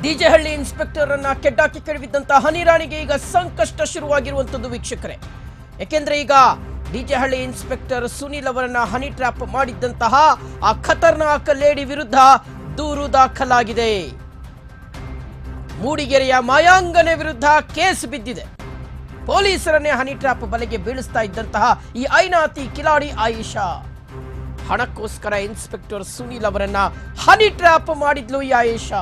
DJ Halli inspector ಅನ್ನ ಕೆಡ್ಡಾಕಿ ಕೆಡವಿದ್ದಂತ ಹನಿರಾಣಿಗೆ ಈಗ ಸಂಕಷ್ಟ ಶುರುವಾಗಿರುವಂತದ್ದು ವೀಕ್ಷಕರೇ. ಯಾಕೆಂದ್ರೆ ಈಗ ಡಿಜೆಹಳ್ಳಿ ಇನ್ಸ್ಪೆಕ್ಟರ್ ಸುನಿಲ್ ಅವರನ್ನ ಹನಿ ಟ್ರ್ಯಾಪ್ ಮಾಡಿದ್ದಂತಹ ಆ ಖತರ್ನಾಕ್ ಲೇಡಿ ವಿರುದ್ಧ ದೂರು ದಾಖಲಾಗಿದೆ. ಮೂಡಿಗೆರೆಯ ಮಾಯಾಂಗನೆ ವಿರುದ್ಧ ಕೇಸ್ ಬಿದ್ದಿದೆ. ಪೊಲೀಸರನ್ನೇ ಹನಿ ಟ್ರ್ಯಾಪ್ ಬಲೆಗೆ ಬೀಳಿಸ್ತಾ ಇದ್ದಂತಹ ಈ ಐನಾತಿ ಕಿಲಾಡಿ ಆಯಿಷಾ ಹಣಕ್ಕೋಸ್ಕರ ಇನ್ಸ್ಪೆಕ್ಟರ್ ಸುನಿಲ್ ಅವರನ್ನ ಹನಿ ಟ್ರ್ಯಾಪ್ ಮಾಡಿದ್ಲು. ಈ ಆಯಿಷಾ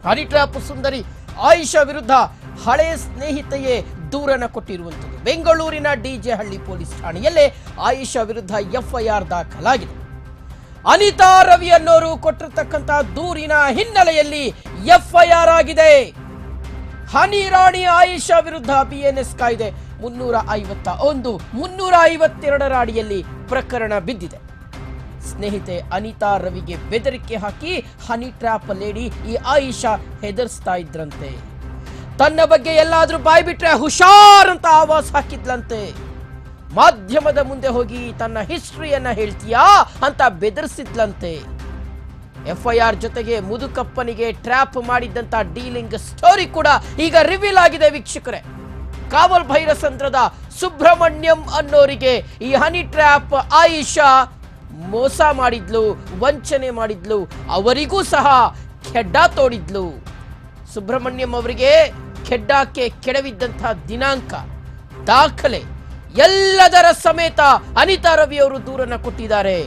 ಹನಿ ಟ್ರ್ಯಾಪ್ ಸುಂದರಿ ಆಯಿಷಾ ವಿರುದ್ಧ ಹಳೆಯ ಸ್ನೇಹಿತೆಯೇ ದೂರನ್ನ ಕೊಟ್ಟಿರುವಂಥದ್ದು. ಬೆಂಗಳೂರಿನ ಡಿಜೆಹಳ್ಳಿ ಪೊಲೀಸ್ ಠಾಣೆಯಲ್ಲೇ ಆಯಿಷಾ ವಿರುದ್ಧ ಎಫ್ಐಆರ್ ದಾಖಲಾಗಿದೆ. ಅನಿತಾ ರವಿ ಅನ್ನೋರು ಕೊಟ್ಟಿರ್ತಕ್ಕಂತಹ ದೂರಿನ ಹಿನ್ನೆಲೆಯಲ್ಲಿ ಎಫ್ಐಆರ್ ಆಗಿದೆ. ಹನಿರಾಣಿ ಆಯಿಷಾ ವಿರುದ್ಧ ಬಿಎನ್ಎಸ್ ಕಾಯ್ದೆ 351, 352ರ ಅಡಿಯಲ್ಲಿ ಪ್ರಕರಣ ಬಿದ್ದಿದೆ. ಸ್ನೇಹಿತೆ ಅನಿತಾ ರವಿಗೆ ಬೆದರಿಕೆ ಹಾಕಿ ಹನಿ ಟ್ರ್ಯಾಪ್ ಲೇಡಿ ಈ ಆಯಿಷಾ ಹೆದರ್ಸ್ತಾ ಇದ್ರಂತೆ. ತನ್ನ ಬಗ್ಗೆ ಎಲ್ಲಾದ್ರೂ ಬಾಯ್ಬಿಟ್ರೆ ಹುಷಾರ್ ಅಂತ ಆವಾಜ್ ಹಾಕಿದ್ಲಂತೆ. ಮಾಧ್ಯಮದ ಮುಂದೆ ಹೋಗಿ ತನ್ನ ಹಿಸ್ಟ್ರಿಯನ್ನ ಹೇಳ್ತೀಯಾ ಅಂತ ಬೆದರಿಸಿದ್ಲಂತೆ. ಎಫ್ಐಆರ್ ಜೊತೆಗೆ ಮುದುಕಪ್ಪನಿಗೆ ಟ್ರ್ಯಾಪ್ ಮಾಡಿದ್ದಂತ ಡೀಲಿಂಗ್ ಸ್ಟೋರಿ ಕೂಡ ಈಗ ರಿವೀಲ್ ಆಗಿದೆ ವೀಕ್ಷಕರೇ. ಕಾವಲ್ ಭೈರಸಂದ್ರದ ಸುಬ್ರಹ್ಮಣ್ಯಂ ಅನ್ನೋರಿಗೆ ಈ ಹನಿ ಟ್ರ್ಯಾಪ್ ಆಯಿಷಾ ಮೋಸ ಮಾಡಿದ್ಲು, ವಂಚನೆ ಮಾಡಿದ್ಲು, ಅವರಿಗೂ ಸಹ ಖೆಡ್ಡ ತೋಡಿದ್ಲು. ಸುಬ್ರಹ್ಮಣ್ಯಂ ಅವರಿಗೆ ಖೆಡ್ಡಕ್ಕೆ ಕೆಡವಿದ್ದಂತಹ ದಿನಾಂಕ, ದಾಖಲೆ ಎಲ್ಲದರ ಸಮೇತ ಅನಿತಾ ರವಿ ಅವರು ದೂರನ್ನ ಕೊಟ್ಟಿದ್ದಾರೆ.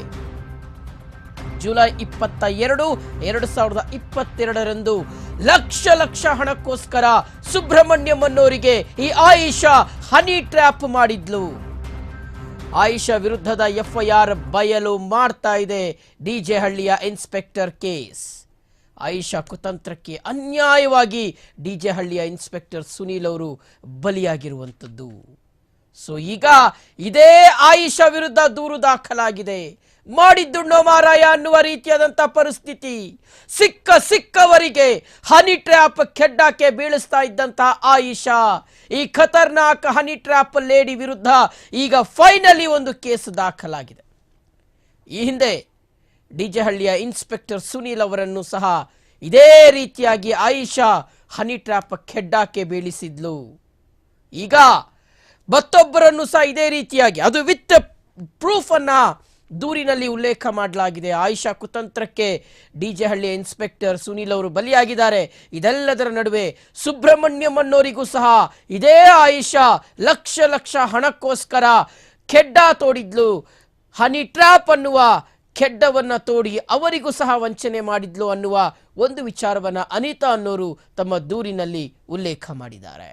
ಜುಲೈ 22, 2022ರಂದು ಲಕ್ಷ ಹಣಕ್ಕೋಸ್ಕರ ಸುಬ್ರಹ್ಮಣ್ಯಂ ಅನ್ನೋರಿಗೆ ಈ ಆಯಿಷಾ ಹನಿ ಟ್ರ್ಯಾಪ್ ಮಾಡಿದ್ಲು. ಆಯಿಷಾ ವಿರುದ್ಧದ ಎಫ್ಐಆರ್ ಬಯಲು ಮಾಡ್ತಾ ಇದೆ ಡಿಜೆಹಳ್ಳಿಯ ಇನ್ಸ್ಪೆಕ್ಟರ್ ಕೇಸ್. ಆಯಿಷಾ ಕುತಂತ್ರಕ್ಕೆ ಅನ್ಯಾಯವಾಗಿ ಡಿಜೆಹಳ್ಳಿಯ ಇನ್ಸ್ಪೆಕ್ಟರ್ ಸುನೀಲ್ ಅವರು ಬಲಿಯಾಗಿರುವಂಥದ್ದು. ಸೊ ಈಗ ಇದೇ ಆಯಿಷಾ ವಿರುದ್ಧ ದೂರು ದಾಖಲಾಗಿದೆ. ಮಾಡಿದ್ದುಣ್ಣೋ ಮಾರಾಯ ಅನ್ನುವ ರೀತಿಯಾದಂಥ ಪರಿಸ್ಥಿತಿ. ಸಿಕ್ಕವರಿಗೆ ಹನಿ ಟ್ರ್ಯಾಪ್ ಖೆಡ್ಡಕ್ಕೆ ಬೀಳಿಸ್ತಾ ಇದ್ದಂಥ ಆಯಿಷಾ ಈ ಖತರ್ನಾಕ್ ಹನಿ ಟ್ರ್ಯಾಪ್ ಲೇಡಿ ವಿರುದ್ಧ ಈಗ ಫೈನಲಿ ಒಂದು ಕೇಸ್ ದಾಖಲಾಗಿದೆ. ಈ ಹಿಂದೆ ಡಿಜೆಹಳ್ಳಿಯ ಇನ್ಸ್ಪೆಕ್ಟರ್ ಸುನೀಲ್ ಅವರನ್ನು ಸಹ ಇದೇ ರೀತಿಯಾಗಿ ಆಯಿಷಾ ಹನಿ ಟ್ರ್ಯಾಪ್ ಖೆಡ್ಡಕ್ಕೆ ಬೀಳಿಸಿದ್ಲು. ಈಗ ಮತ್ತೊಬ್ಬರನ್ನು ಸಹ ಇದೇ ರೀತಿಯಾಗಿ, ಅದು ವಿತ್ ಪ್ರೂಫ್ ಅನ್ನ ದೂರಿನಲ್ಲಿ ಉಲ್ಲೇಖ ಮಾಡಲಾಗಿದೆ. ಆಯಿಷಾ ಕುತಂತ್ರಕ್ಕೆ ಡಿಜೆಹಳ್ಳಿಯ ಇನ್ಸ್ಪೆಕ್ಟರ್ ಸುನೀಲ್ ಅವರು ಬಲಿಯಾಗಿದ್ದಾರೆ. ಇದೆಲ್ಲದರ ನಡುವೆ ಸುಬ್ರಹ್ಮಣ್ಯಂ ಅನ್ನೋರಿಗೂ ಸಹ ಇದೇ ಆಯಿಷಾ ಲಕ್ಷ ಹಣಕ್ಕೋಸ್ಕರ ಖೆಡ್ಡ ತೋಡಿದ್ಲು. ಹನಿ ಟ್ರ್ಯಾಪ್ ಅನ್ನುವ ಖೆಡ್ಡವನ್ನ ತೋಡಿ ಅವರಿಗೂ ಸಹ ವಂಚನೆ ಮಾಡಿದ್ಲು ಅನ್ನುವ ಒಂದು ವಿಚಾರವನ್ನ ಅನಿತಾ ಅನ್ನೋರು ತಮ್ಮ ದೂರಿನಲ್ಲಿ ಉಲ್ಲೇಖ ಮಾಡಿದ್ದಾರೆ.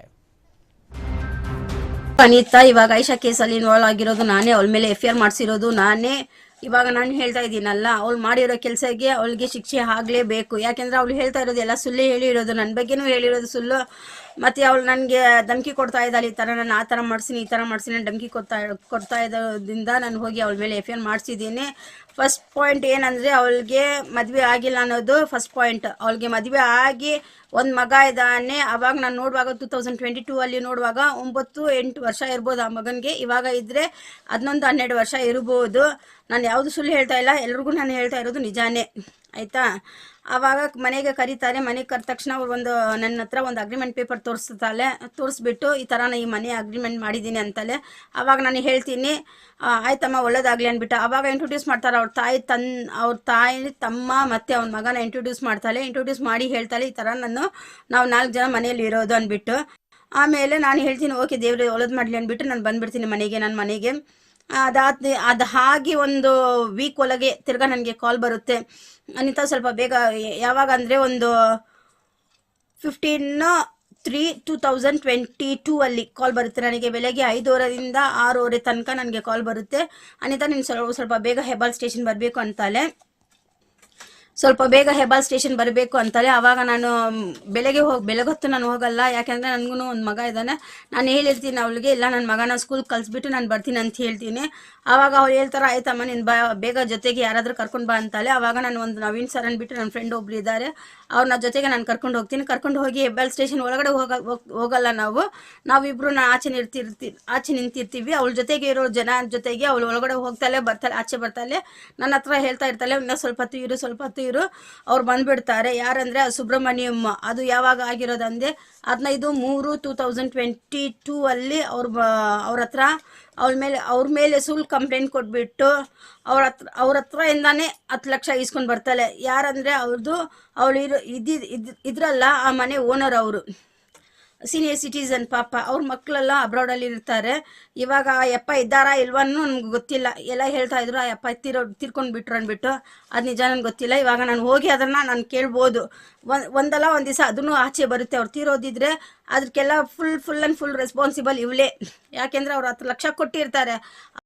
ಅನಿತಾ ಇವಾಗ ಆಯಿಷಾ ಕೇಸಲ್ಲಿ ಇನ್ವಾಲ್ವ್ ಆಗಿರೋದು ನಾನೇ, ಅವಳ ಮೇಲೆ ಎಫ್ಐಆರ್ ಮಾಡಿಸಿರೋದು ನಾನೇ. ಇವಾಗ ನಾನು ಹೇಳ್ತಾ ಇದ್ದೀನಲ್ಲ, ಅವಳು ಮಾಡಿರೋ ಕೆಲಸಕ್ಕೆ ಅವಳಿಗೆ ಶಿಕ್ಷೆ ಆಗಲೇಬೇಕು. ಯಾಕೆಂದ್ರೆ ಅವಳು ಹೇಳ್ತಾ ಇರೋದು ಎಲ್ಲ ಸುಳ್ಳು ಹೇಳಿರೋದು, ನನ್ನ ಬಗ್ಗೆನೂ ಹೇಳಿರೋದು ಸುಳ್ಳು. ಮತ್ತು ಅವಳು ನನಗೆ ಧಮಕಿ ಕೊಡ್ತಾ ಇದ್ದಾಳೆ, ಈ ಥರ ನಾನು ಆ ಥರ ಮಾಡಿಸ್ತೀನಿ, ಈ ಥರ ಮಾಡಿಸ್ತೀನಿ ಧಮಕಿ ಕೊಡ್ತಾ ಇರೋದ್ರಿಂದ ನಾನು ಹೋಗಿ ಅವಳ ಮೇಲೆ ಎಫ್ಐಆರ್ ಮಾಡಿಸಿದ್ದೀನಿ. ಫಸ್ಟ್ ಪಾಯಿಂಟ್ ಏನಂದರೆ ಅವಳಿಗೆ ಮದುವೆ ಆಗಿಲ್ಲ ಅನ್ನೋದು ಫಸ್ಟ್ ಪಾಯಿಂಟ್. ಅವಳಿಗೆ ಮದುವೆ ಆಗಿ ಒಂದು ಮಗ ಇದ್ದಾನೆ. ಅವಾಗ ನಾನು ನೋಡುವಾಗ 2022 ಅಲ್ಲಿ ನೋಡುವಾಗ 9-8 ವರ್ಷ ಇರ್ಬೋದು ಆ ಮಗನಿಗೆ. ಇವಾಗ ಇದ್ದರೆ 11-12 ವರ್ಷ ಇರ್ಬೋದು. ನಾನು ಯಾವುದು ಸುಳ್ಳು ಹೇಳ್ತಾ ಇಲ್ಲ, ಎಲ್ರಿಗೂ ನಾನು ಹೇಳ್ತಾ ಇರೋದು ನಿಜಾನೇ, ಆಯಿತಾ. ಆವಾಗ ಮನೆಗೆ ಕರೀತಾರೆ. ಮನೆಗೆ ಕರೆದ ತಕ್ಷಣ ಅವ್ರು ನನ್ನ ಹತ್ರ ಒಂದು ಅಗ್ರಿಮೆಂಟ್ ಪೇಪರ್ ತೋರಿಸ್ಬಿಟ್ಟು ಈ ಥರ ನಾನು ಈ ಮನೆ ಅಗ್ರಿಮೆಂಟ್ ಮಾಡಿದ್ದೀನಿ ಅಂತಲೇ. ಆವಾಗ ನಾನು ಹೇಳ್ತೀನಿ ಆಯ್ತಮ್ಮ ಒಳ್ಳೇದಾಗಲಿ ಅಂದ್ಬಿಟ್ಟು ಆವಾಗ ಇಂಟ್ರೊಡ್ಯೂಸ್ ಮಾಡ್ತಾರೆ. ಅವ್ರ ತಾಯಿ ತಮ್ಮ ಮತ್ತು ಅವ್ನ ಮಗನ ಇಂಟ್ರೊಡ್ಯೂಸ್ ಮಾಡಿ ಹೇಳ್ತಾಳೆ ಈ ಥರ ನಾವು 4 ಜನ ಮನೆಯಲ್ಲಿ ಇರೋದು ಅಂದ್ಬಿಟ್ಟು. ಆಮೇಲೆ ನಾನು ಹೇಳ್ತೀನಿ ಓಕೆ ದೇವ್ರು ಒಳ್ಳೇದು ಮಾಡಲಿ ಅಂದ್ಬಿಟ್ಟು ನಾನು ಬಂದುಬಿಡ್ತೀನಿ ನನ್ನ ಮನೆಗೆ. ಅದು ಹಾಗೆ ಒಂದು ವೀಕ್ ಒಳಗೆ ತಿರ್ಗಾ ನನಗೆ ಕಾಲ್ ಬರುತ್ತೆ. ಅನಿತಾ ಸ್ವಲ್ಪ ಬೇಗ, ಯಾವಾಗ ಅಂದರೆ ಒಂದು 15/3/2022 ಅಲ್ಲಿ ಕಾಲ್ ಬರುತ್ತೆ ನನಗೆ. ಬೆಳಗ್ಗೆ 5:00ರಿಂದ 6:00 ತನಕ ನನಗೆ ಕಾಲ್ ಬರುತ್ತೆ. ಅನಿತಾ ನೀನು ಸ್ವಲ್ಪ ಬೇಗ ಹೆಬ್ಬಾಳ್ ಸ್ಟೇಷನ್ ಬರಬೇಕು ಅಂತಾಳೆ. ಆವಾಗ ನಾನು ಬೆಳಗ್ಗೆ ಹೊತ್ತು ನಾನು ಹೋಗಲ್ಲ, ಯಾಕೆಂದರೆ ನನಗೂ ಒಂದು ಮಗ ಇದ್ದಾನೆ. ನಾನು ಹೇಳಿರ್ತೀನಿ ಅವಳಿಗೆ, ಇಲ್ಲ ನನ್ನ ಮಗನ ಸ್ಕೂಲ್ ಕಳಿಸ್ಬಿಟ್ಟು ನಾನು ಬರ್ತೀನಿ ಅಂತ ಹೇಳ್ತೀನಿ. ಆವಾಗ ಅವ್ರು ಹೇಳ್ತಾರೆ ಆಯ್ತಮ್ಮ ನೀನು ಬೇಗ ಜೊತೆಗೆ ಯಾರಾದರೂ ಕರ್ಕೊಂಡು ಬಾ ಅಂತಾಳೆ. ಆವಾಗ ನಾನು ಒಂದು ನವೀನ್ ಸರ್ ಅಂದ್ಬಿಟ್ಟು ನನ್ನ ಫ್ರೆಂಡ್ ಒಬ್ರು ಇದ್ದಾರೆ, ಅವ್ರನ್ನ ಜೊತೆಗೆ ನಾನು ಕರ್ಕೊಂಡು ಹೋಗ್ತೀನಿ. ಕರ್ಕೊಂಡು ಹೋಗಿ ಹೆಬ್ಬಾಳ್ ಸ್ಟೇಷನ್ ಒಳಗಡೆ ಹೋಗಲ್ಲ ನಾವಿಬ್ರು ಆಚೆ ನಿಂತಿರ್ತೀವಿ. ಅವಳ ಜೊತೆಗೆ ಇರೋ ಜನ ಜೊತೆಗೆ ಅವಳು ಒಳಗಡೆ ಹೋಗ್ತಾಳೆ ಆಚೆ ಬರ್ತಾಳೆ. ನನ್ನ ಹತ್ರ ಹೇಳ್ತಾ ಇರ್ತಾಳೆ ಇನ್ನೂ ಸ್ವಲ್ಪ ಹೊತ್ತು ಇರು ಅವ್ರು ಬಂದ್ಬಿಡ್ತಾರೆ. ಯಾರಂದರೆ ಸುಬ್ರಹ್ಮಣ್ಯಂ. ಅದು ಯಾವಾಗ ಆಗಿರೋದಂದರೆ 15/3/2022 ಅಲ್ಲಿ ಅವ್ರ ಹತ್ರ ಅವ್ರ ಮೇಲೆ ಸುಳ್ಳು ಕಂಪ್ಲೇಂಟ್ ಕೊಟ್ಬಿಟ್ಟು ಅವ್ರ ಹತ್ರದಿಂದಾನೇ 10 ಲಕ್ಷ ಇಸ್ಕೊಂಡು ಬರ್ತಾಳೆ. ಯಾರಂದರೆ ಅವಳು ಇದ್ರಲ್ಲ ಆ ಮನೆ ಓನರ್, ಅವರು ಸೀನಿಯರ್ ಸಿಟಿಸನ್ ಪಾಪ. ಅವ್ರ ಮಕ್ಕಳೆಲ್ಲ ಅಬ್ರಾಡಲ್ಲಿ ಇರ್ತಾರೆ. ಇವಾಗ ಆ ಯಪ್ಪ ಇದ್ದಾರಾ ಇಲ್ವನ್ನೂ ನಮ್ಗೆ ಗೊತ್ತಿಲ್ಲ. ಎಲ್ಲ ಹೇಳ್ತಾ ಇದ್ರು ಆ ಯಪ್ಪ ತೀರ್ಕೊಂಡು ಬಿಟ್ರು ಅಂದ್ಬಿಟ್ಟು. ಅದು ನಿಜ ನನಗೆ ಗೊತ್ತಿಲ್ಲ. ಇವಾಗ ನಾನು ಹೋಗಿ ಅದನ್ನು ನಾನು ಕೇಳ್ಬೋದು. ಒಂದಲ್ಲ ಒಂದು ದಿವಸ ಅದನ್ನು ಆಚೆ ಬರುತ್ತೆ. ಅವ್ರು ತೀರೋದಿದ್ರೆ ಅದಕ್ಕೆಲ್ಲ ಫುಲ್ ರೆಸ್ಪಾನ್ಸಿಬಲ್ ಇವಳೇ. ಯಾಕೆಂದರೆ ಅವ್ರು 10 ಲಕ್ಷ ಕೊಟ್ಟಿರ್ತಾರೆ.